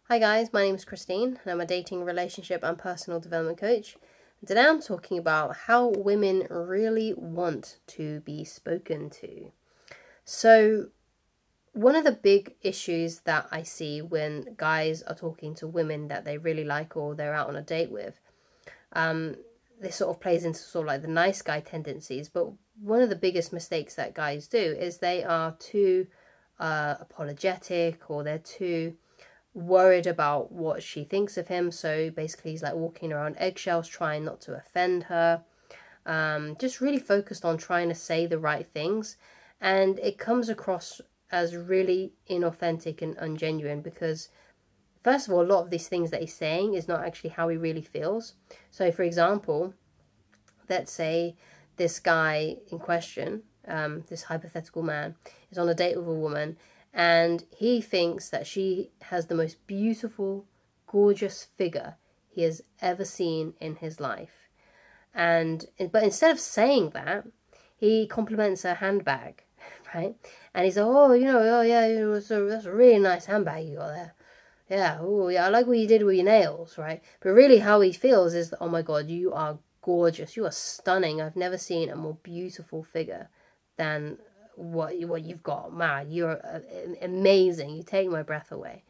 Hi guys, my name is Christine and I'm a dating, relationship and personal development coach. And today I'm talking about how women really want to be spoken to. So one of the big issues that I see when guys are talking to women that they really like or they're out on a date with, this sort of plays into sort of like the nice guy tendencies, but one of the biggest mistakes that guys do is they are too apologetic, or they're too worried about what she thinks of him. So basically he's like walking around eggshells, trying not to offend her, just really focused on trying to say the right things, and it comes across as really inauthentic and ungenuine, because first of all, a lot of these things that he's saying is not actually how he really feels. So for example, let's say this guy in question, this hypothetical man, is on a date with a woman, and he thinks that she has the most beautiful, gorgeous figure he has ever seen in his life. But instead of saying that, he compliments her handbag, right? And he's like, oh yeah, so that's a really nice handbag you got there. Yeah, oh yeah, I like what you did with your nails, right? But really how he feels is, oh my God, you are gorgeous, you are stunning. I've never seen a more beautiful figure than what you've got. Man, you're amazing. You take my breath away.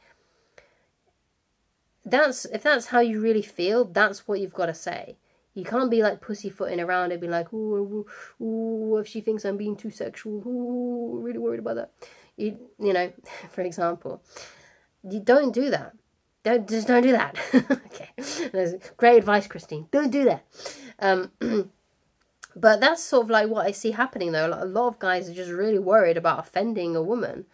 If that's how you really feel, that's what you've got to say. You can't be like pussyfooting around and be like, ooh, what if she thinks I'm being too sexual? Ooh, really worried about that. You know, for example, you don't do that. Don't do that. Okay, that's great advice, Christine. Don't do that. But that's sort of like what I see happening though. A lot of guys are just really worried about offending a woman.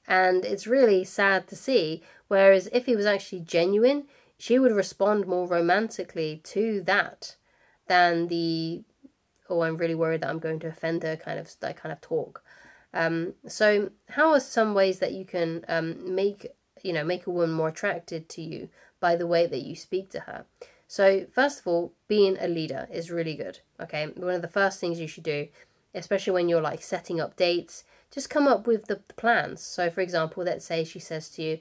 And it's really sad to see. Whereas if he was actually genuine, she would respond more romantically to that than the, oh, I'm really worried that I'm going to offend her kind of talk. So how are some ways that you can make a woman more attracted to you by the way that you speak to her? So first of all, being a leader is really good. Okay, one of the first things you should do, especially when you're like setting up dates, just come up with the plans. So for example, let's say she says to you,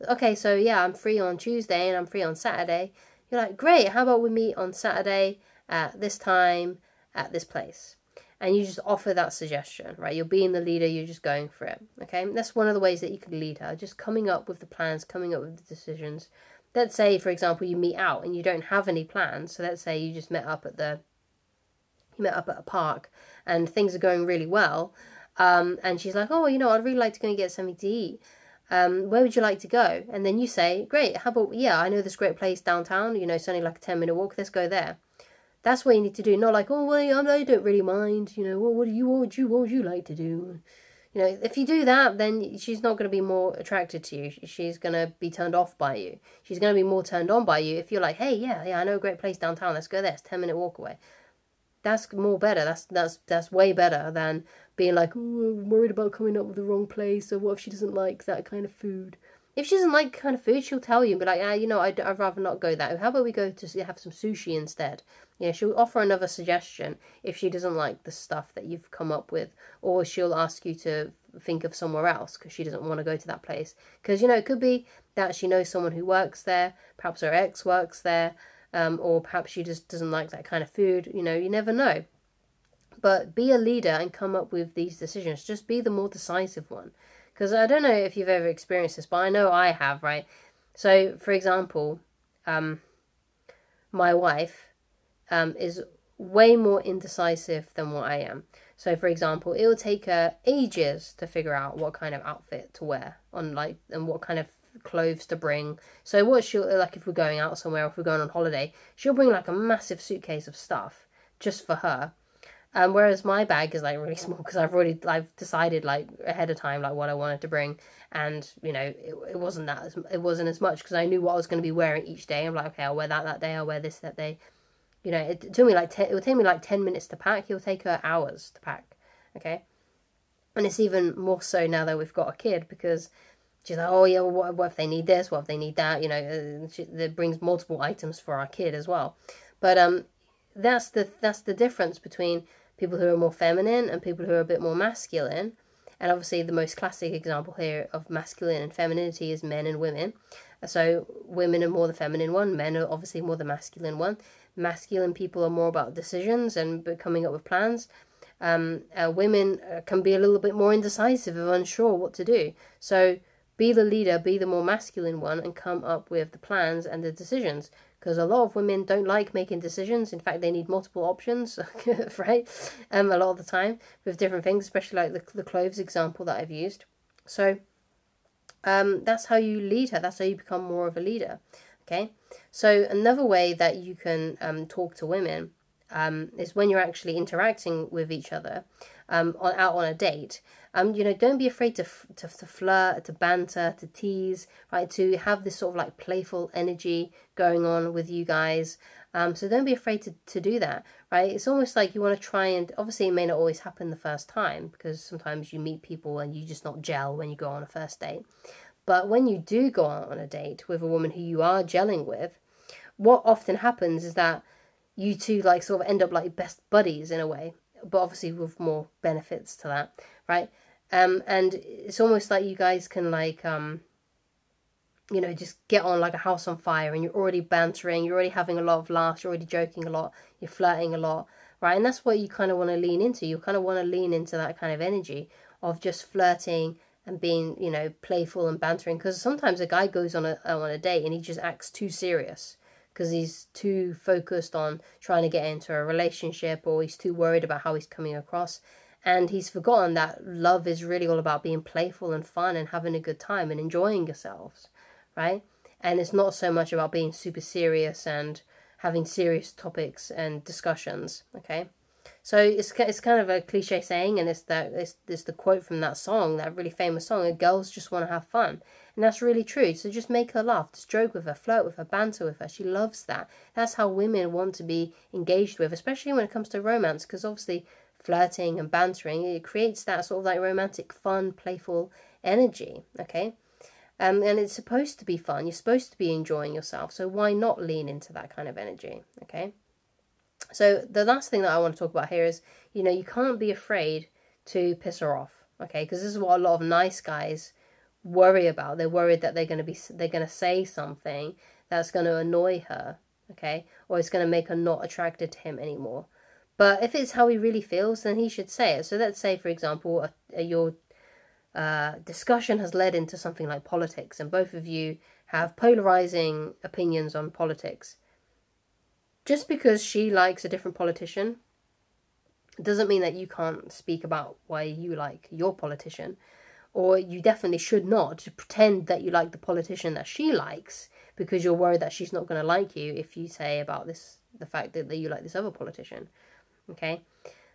okay, so yeah, I'm free on Tuesday and I'm free on Saturday. You're like, great, how about we meet on Saturday at this time at this place? And you just offer that suggestion, right? You're being the leader, you're just going for it, okay? That's one of the ways that you could lead her, just coming up with the plans, coming up with the decisions. Let's say, for example, you meet out and you don't have any plans. So let's say you just met up at a park and things are going really well. And she's like, oh, I'd really like to go and get something to eat. Where would you like to go? And then you say, great, how about, yeah, I know this great place downtown, it's only like a 10-minute walk, let's go there. That's what you need to do. Not like, oh, well, I don't really mind, well, what would you like to do? If you do that, then she's not going to be more attracted to you. She's going to be turned off by you. She's going to be more turned on by you if you're like, hey, yeah, I know a great place downtown, let's go there, it's a 10-minute walk away. That's more better. That's way better than being like, oh, I'm worried about coming up with the wrong place, or what if she doesn't like that kind of food? If she doesn't like that kind of food, she'll tell you and be like, I'd rather not go that. How about we go to have some sushi instead? Yeah, she'll offer another suggestion if she doesn't like the stuff that you've come up with, or she'll ask you to think of somewhere else because she doesn't want to go to that place. Because, it could be that she knows someone who works there, perhaps her ex works there, or perhaps she just doesn't like that kind of food. You never know. But be a leader and come up with these decisions. Just be the more decisive one. Because I don't know if you've ever experienced this, but I know I have, right? So, for example, my wife is way more indecisive than what I am. So, for example, it will take her ages to figure out what kind of outfit to wear and what kind of clothes to bring. So what she'll, like, if we're going out somewhere, if we're going on holiday, she'll bring like a massive suitcase of stuff just for her. Whereas my bag is like really small because I've decided like ahead of time like what I wanted to bring, and it wasn't as much because I knew what I was going to be wearing each day. I'm like, okay, I'll wear that day, I'll wear this that day. It would take me like 10 minutes to pack. It'll take her hours to pack. Okay, and it's even more so now that we've got a kid, because she's like, oh yeah, well, what if they need this? What if they need that? That brings multiple items for our kid as well. But that's the difference between people who are more feminine and people who are a bit more masculine. And obviously the most classic example here of masculine and femininity is men and women. So women are more the feminine one, men are obviously more the masculine one. Masculine people are more about decisions and coming up with plans. Women can be a little bit more indecisive and unsure what to do. So be the leader, be the more masculine one, and come up with the plans and the decisions. Because a lot of women don't like making decisions. In fact, they need multiple options, right? A lot of the time with different things, especially like the clothes example that I've used. So that's how you lead her. That's how you become more of a leader. Okay. So another way that you can talk to women is when you're actually interacting with each other out on a date. Don't be afraid to flirt, to banter, to tease, right? To have this sort of like playful energy going on with you guys. So don't be afraid to do that, right? It's almost like you want to try and, obviously it may not always happen the first time, because sometimes you meet people and you just not gel when you go on a first date. But when you do go out on a date with a woman who you are gelling with, what often happens is that you two like sort of end up like best buddies in a way, but obviously with more benefits to that, right? And it's almost like you guys can like, just get on like a house on fire, and you're already bantering, you're already having a lot of laughs, you're already joking a lot, you're flirting a lot, right? And that's what you kind of want to lean into. You kind of want to lean into that kind of energy of just flirting and being, playful and bantering. Because sometimes a guy goes on a date and he just acts too serious because he's too focused on trying to get into a relationship, or he's too worried about how he's coming across. And he's forgotten that love is really all about being playful and fun and having a good time and enjoying yourselves, right? And it's not so much about being super serious and having serious topics and discussions, okay? So it's kind of a cliche saying, and it's the quote from that song, that really famous song, girls just want to have fun. And that's really true. So just make her laugh, just joke with her, flirt with her, banter with her. She loves that. That's how women want to be engaged with, especially when it comes to romance, because obviously flirting and bantering, it creates that sort of like romantic, fun, playful energy, okay? And it's supposed to be fun. You're supposed to be enjoying yourself. So why not lean into that kind of energy, okay? So the last thing that I want to talk about here is, you can't be afraid to piss her off, okay? Because this is what a lot of nice guys worry about. They're worried that they're going to say something that's going to annoy her, okay? Or it's going to make her not attracted to him anymore. But if it's how he really feels, then he should say it. So let's say, for example, your discussion has led into something like politics, and both of you have polarizing opinions on politics. Just because she likes a different politician doesn't mean that you can't speak about why you like your politician. Or you definitely should not pretend that you like the politician that she likes, because you're worried that she's not going to like you if you say about the fact that you like this other politician. Okay,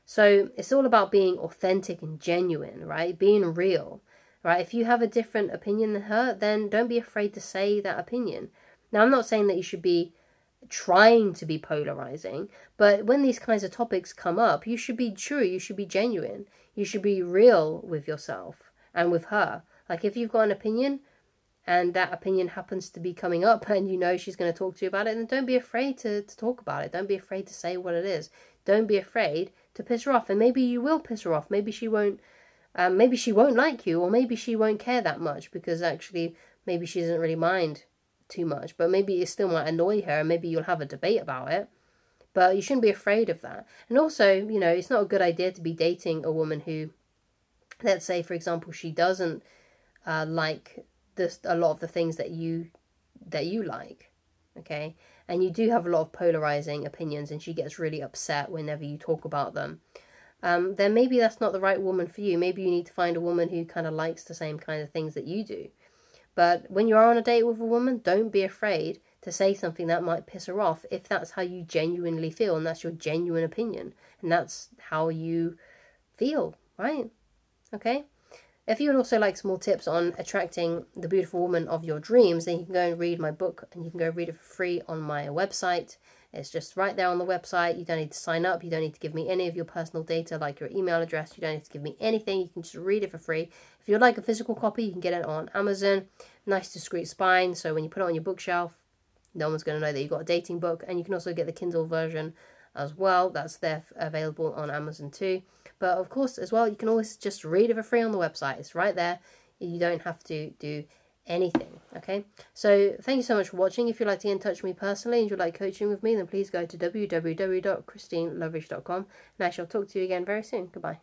so it's all about being authentic and genuine, right? Being real, right? If you have a different opinion than her, then don't be afraid to say that opinion. Now, I'm not saying that you should be trying to be polarizing, but when these kinds of topics come up, you should be true, you should be genuine, you should be real with yourself and with her. Like, if you've got an opinion and that opinion happens to be coming up and she's going to talk to you about it, then don't be afraid to talk about it. Don't be afraid to say what it is. Don't be afraid to piss her off. And maybe you will piss her off. Maybe she won't like you, or maybe she won't care that much, because actually maybe she doesn't really mind too much, but maybe it still might annoy her, and maybe you'll have a debate about it. But you shouldn't be afraid of that. And also, it's not a good idea to be dating a woman who, let's say, for example, she doesn't like a lot of the things that you like, okay? And you do have a lot of polarizing opinions, and she gets really upset whenever you talk about them. Then maybe that's not the right woman for you. Maybe you need to find a woman who kind of likes the same kind of things that you do. But when you are on a date with a woman, don't be afraid to say something that might piss her off, if that's how you genuinely feel, and that's your genuine opinion, and that's how you feel, right? Okay? If you would also like some more tips on attracting the beautiful woman of your dreams, then you can go and read my book, and you can go read it for free on my website. It's just right there on the website. You don't need to sign up. You don't need to give me any of your personal data, like your email address. You don't need to give me anything. You can just read it for free. If you'd like a physical copy, you can get it on Amazon. Nice discreet spine, so when you put it on your bookshelf, no one's going to know that you've got a dating book. And you can also get the Kindle version as well. That's there available on Amazon too. But of course, as well, you can always just read it for free on the website. It's right there. You don't have to do anything. Okay, so thank you so much for watching. If you'd like to get in touch with me personally and you'd like coaching with me, then please go to www.christinelovridge.com, and I shall talk to you again very soon. Goodbye.